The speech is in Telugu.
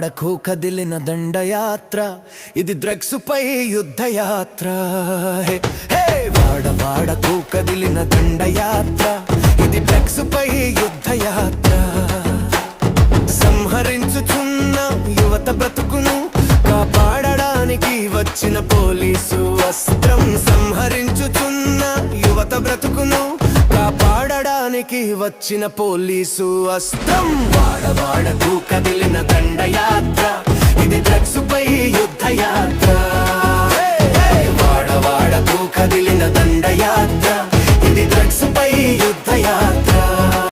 వాడవాడకు కదిలిన దండయాత్ర, ఇది డ్రగ్స్ పై యుద్ధయాత్ర. హే వాడవాడకు కదిలిన దండయాత్ర, ఇది డ్రగ్స్ పై యుద్ధయాత్ర. సంహరించుచున్న యువత బ్రతుకును కాపాడడానికి వచ్చిన పోలీసు అస్త్రం. సంహరించుచున్న యువత బ్రతుకును కాపాడడానికి వచ్చిన పోలీసు అస్త్రం. వాడవాడకు కదిలిన దండయాత్ర, ఇది డ్రగ్స్ పై యుద్ధయాత్ర. వాడవాడకు కదిలిన దండయాత్ర, ఇది డ్రగ్స్ పై